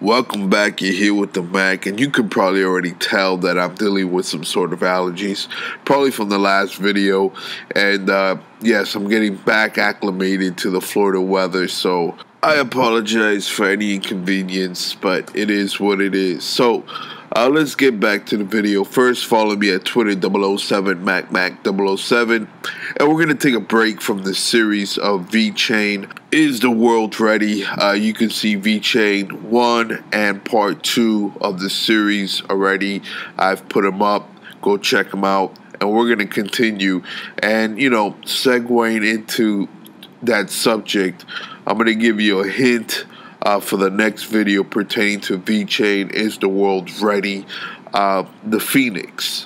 Welcome back. You're here with the Mac, and you can probably already tell that I'm dealing with some sort of allergies, probably from the last video. And yes, I'm getting back acclimated to the Florida weather, so I apologize for any inconvenience, but it is what it is. So let's get back to the video. First, follow me at Twitter 007 MacMac007, and we're gonna take a break from the series of Vechain. Is the world ready? You can see Vechain 1 and part 2 of the series already. I've put them up. Go check them out, and we're gonna continue. And segueing into that subject, I'm going to give you a hint for the next video pertaining to Vechain. Is the world ready? The Phoenix.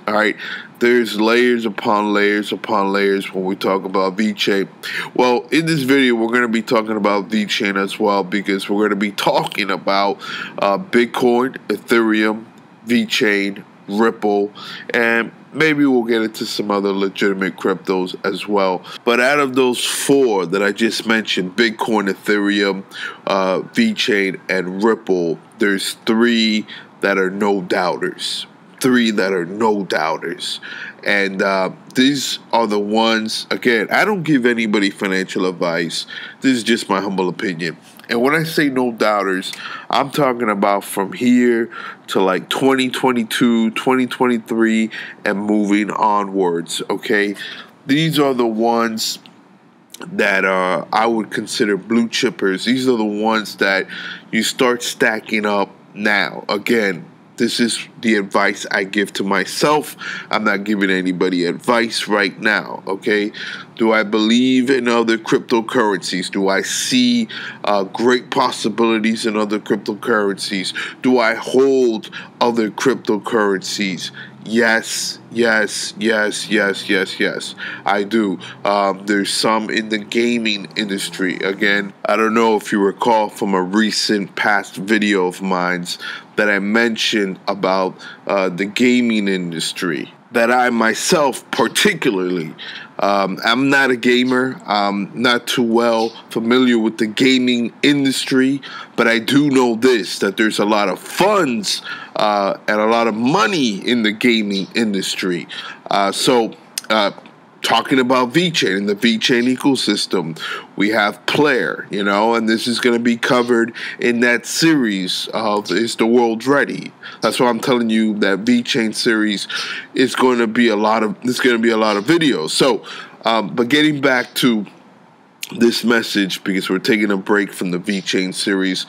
All right. There's layers upon layers upon layers when we talk about Vechain. Well, in this video, we're going to be talking about Vechain as well, because we're going to be talking about Bitcoin, Ethereum, Vechain, Ripple, and maybe we'll get into some other legitimate cryptos as well. But out of those four that I just mentioned, Bitcoin, Ethereum, Vechain, and Ripple, there's three that are no doubters. And these are the ones, again, I don't give anybody financial advice. This is just my humble opinion. And when I say no doubters, I'm talking about from here to like 2022, 2023, and moving onwards, okay? These are the ones that I would consider blue chippers. These are the ones that you start stacking up now. Again, this is the advice I give to myself. I'm not giving anybody advice right now, okay? Do I believe in other cryptocurrencies? Do I see great possibilities in other cryptocurrencies? Do I hold other cryptocurrencies? Yes, I do. There's some in the gaming industry. Again, I don't know if you recall from a recent past video of mine that I mentioned about the gaming industry, that I myself particularly, I'm not a gamer. I'm not too well familiar with the gaming industry, but I do know this, that there's a lot of funds and a lot of money in the gaming industry. Talking about Vechain and the Vechain ecosystem, we have Player, and this is going to be covered in that series of Is the World Ready? That's why I'm telling you that Vechain series is going to be a lot of videos. So, but getting back to this message, because we're taking a break from the Vechain series,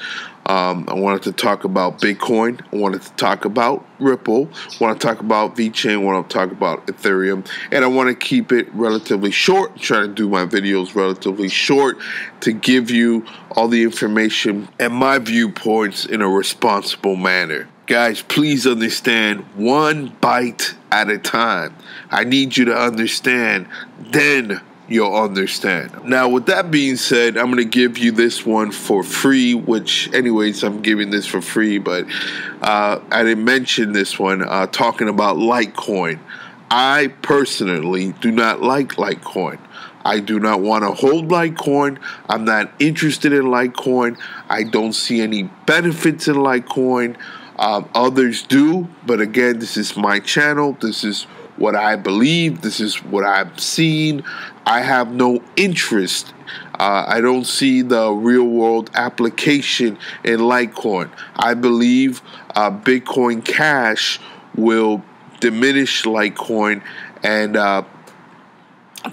I wanted to talk about Bitcoin. I wanted to talk about Ripple. I want to talk about Vechain. I want to talk about Ethereum. And I want to keep it relatively short. Try to do my videos relatively short to give you all the information and my viewpoints in a responsible manner. Guys, please understand, one bite at a time. I need you to understand, then you'll understand. Now, with that being said, I'm going to give you this one for free, which, anyways, I'm giving this for free, but I didn't mention this one, talking about Litecoin. I personally do not like Litecoin. I do not want to hold Litecoin. I'm not interested in Litecoin. I don't see any benefits in Litecoin. Others do, but again, this is my channel. This is what I believe. This is what I've seen. I have no interest. I don't see the real world application in Litecoin. I believe Bitcoin Cash will diminish Litecoin. And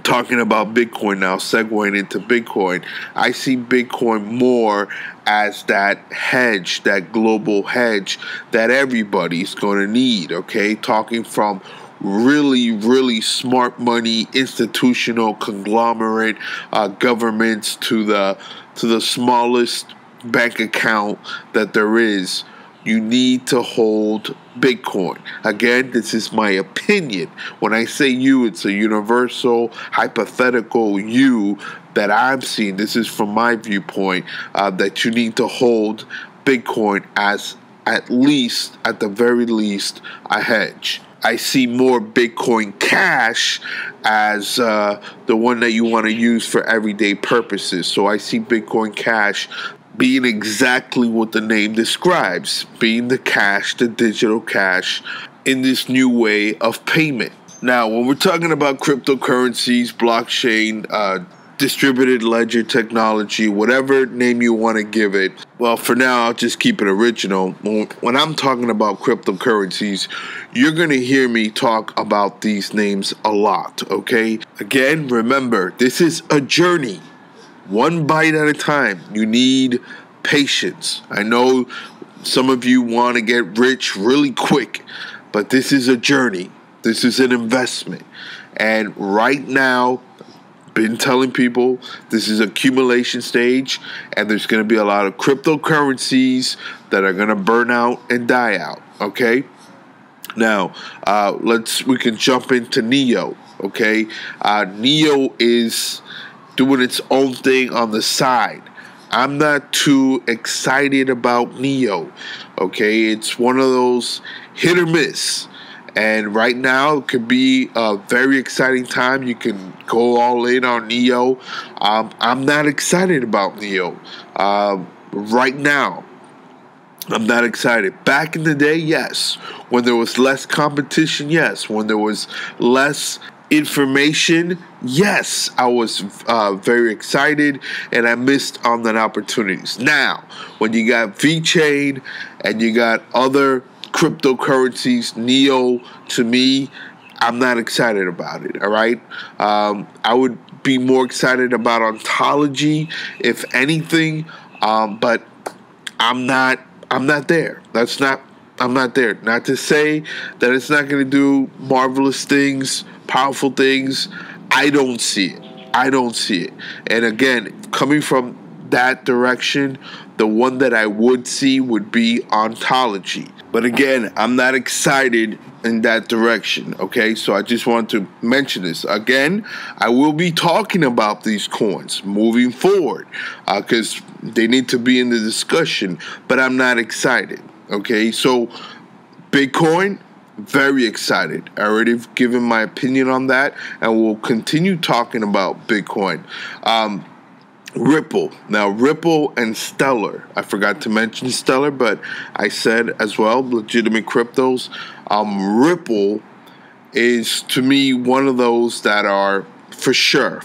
talking about Bitcoin now, segueing into Bitcoin, I see Bitcoin more as that hedge, that global hedge that everybody's going to need, okay? Talking from really smart money, institutional conglomerate governments to the smallest bank account that there is. You need to hold Bitcoin. Again, this is my opinion. When I say you, it's a universal, hypothetical you that I'm seeing. This is from my viewpoint, that you need to hold Bitcoin as at the very least, a hedge. I see more Bitcoin Cash as the one that you want to use for everyday purposes. So I see Bitcoin Cash being exactly what the name describes, being the cash, the digital cash in this new way of payment. Now, when we're talking about cryptocurrencies, blockchain, distributed ledger technology, whatever name you want to give it, well, for now, I'll just keep it original. When I'm talking about cryptocurrencies, you're going to hear me talk about these names a lot, okay? Again, remember, this is a journey. One bite at a time. You need patience. I know some of you want to get rich really quick, but this is a journey. This is an investment. And right now, been telling people this is accumulation stage, and there's going to be a lot of cryptocurrencies that are going to burn out and die out. Okay. Now, we can jump into Neo. Okay. Neo is doing its own thing on the side. I'm not too excited about Neo. Okay. It's one of those hit or miss. And right now, it could be a very exciting time. You can go all in on Neo. I'm not excited about Neo. Right now, I'm not excited. Back in the day, yes. When there was less competition, yes. When there was less information, yes, I was very excited, and I missed on that opportunities. Now, when you got Vechain and you got other cryptocurrencies, Neo, to me, I'm not excited about it, all right? I would be more excited about ontology, if anything, but I'm not there. I'm not there. Not to say that it's not going to do marvelous things, powerful things. I don't see it. And again, coming from that direction, the one that I would see would be ontology. But again, I'm not excited in that direction, okay? So I just want to mention this. Again, I will be talking about these coins moving forward because they need to be in the discussion, but I'm not excited, okay? So Bitcoin, very excited. I already given my opinion on that, and we'll continue talking about Bitcoin. Ripple. Now, Ripple and Stellar. I forgot to mention Stellar, but I said as well, legitimate cryptos. Ripple is, to me, one of those that are for sure,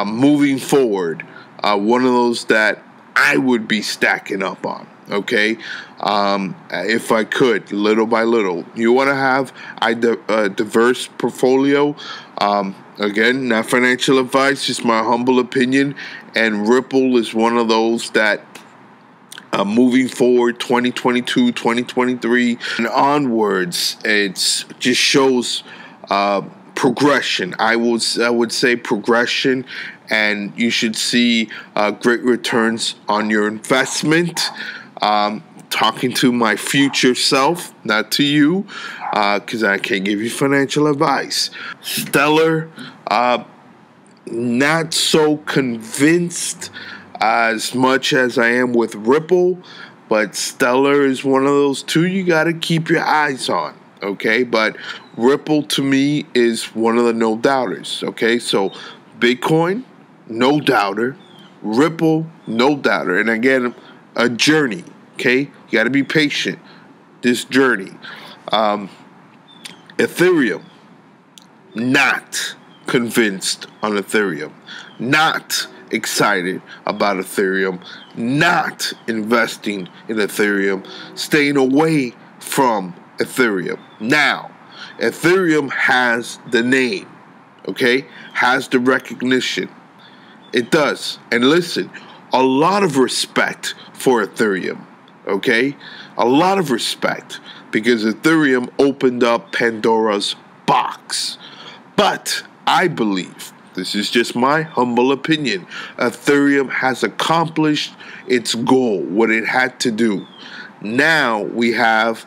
moving forward, one of those that I would be stacking up on, okay? If I could, little by little. You want to have a diverse portfolio. Again, not financial advice, just my humble opinion. And Ripple is one of those that moving forward, 2022, 2023, and onwards, it just shows progression. I would say progression, and you should see great returns on your investment. Talking to my future self, not to you, because I can't give you financial advice. Stellar, not so convinced as much as I am with Ripple, but Stellar is one of those two you got to keep your eyes on, okay? But Ripple, to me, is one of the no-doubters, okay? So Bitcoin, no doubter. Ripple, no doubter. And again, a journey. Okay, you got to be patient. This journey. Ethereum, not convinced on Ethereum. Not excited about Ethereum. Not investing in Ethereum. Staying away from Ethereum. Now, Ethereum has the name. Okay, has the recognition. It does. And listen, a lot of respect for Ethereum. Okay? A lot of respect, because Ethereum opened up Pandora's box. But I believe, this is just my humble opinion, Ethereum has accomplished its goal, what it had to do. Now we have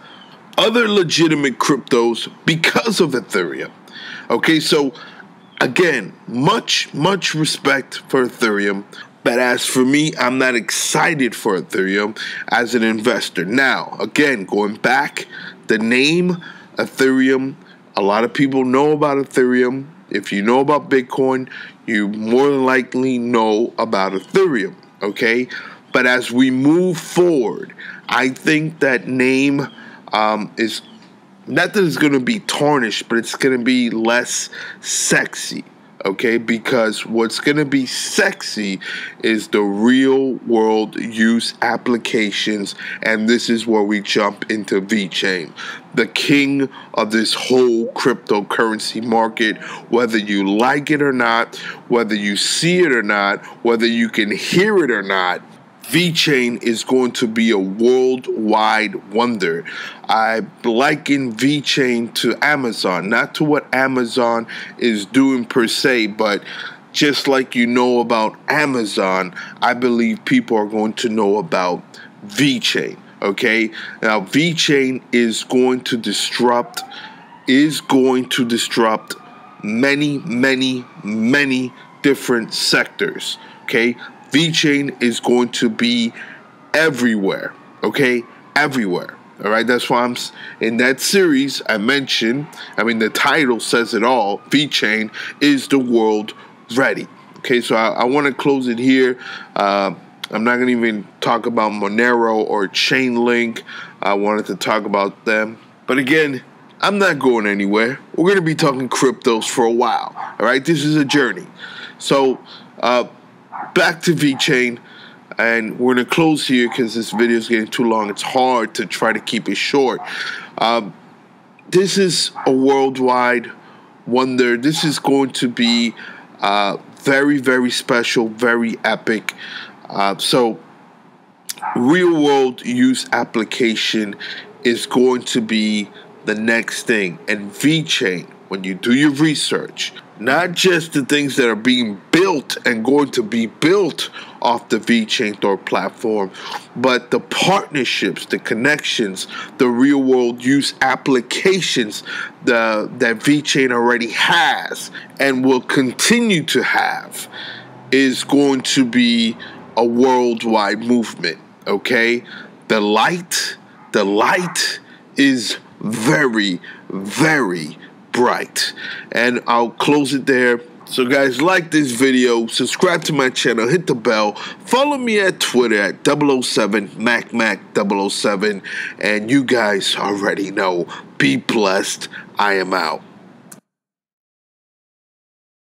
other legitimate cryptos because of Ethereum. Okay, so again, much respect for Ethereum. But as for me, I'm not excited for Ethereum as an investor. Now, again, going back, the name Ethereum, a lot of people know about Ethereum. If you know about Bitcoin, you more than likely know about Ethereum. okay? But as we move forward, I think that name is not that it's going to be tarnished, but it's going to be less sexy, okay? Because what's going to be sexy is the real world use applications, and this is where we jump into Vechain, the king of this whole cryptocurrency market. Whether you like it or not, whether you see it or not, whether you can hear it or not, Vechain is going to be a worldwide wonder. I liken Vechain to Amazon, not to what Amazon is doing per se, but just like you know about Amazon, I believe people are going to know about Vechain. Okay, now Vechain is going to disrupt many different sectors. Okay, Vechain is going to be everywhere. Okay, everywhere. All right, that's why I'm in that series. I mentioned, the title says it all. Vechain is the world ready. Okay, so I want to close it here. I'm not going to even talk about Monero or Chainlink. I wanted to talk about them. But again, I'm not going anywhere. We're going to be talking cryptos for a while. All right, this is a journey. So back to Vechain. And we're going to close here because this video is getting too long. It's hard to try to keep it short. This is a worldwide wonder. This is going to be very, very special, very epic. So real world use application is going to be the next thing. And Vechain, when you do your research, not just the things that are being built and going to be built off the Vechain Thor platform, but the partnerships, the connections, the real world use applications that Vechain already has and will continue to have is going to be a worldwide movement. Okay, the light is very, very bright. And I'll close it there. So guys, like this video, subscribe to my channel, hit the bell, follow me at Twitter at 007 MacMac007, and you guys already know, be blessed. I am out.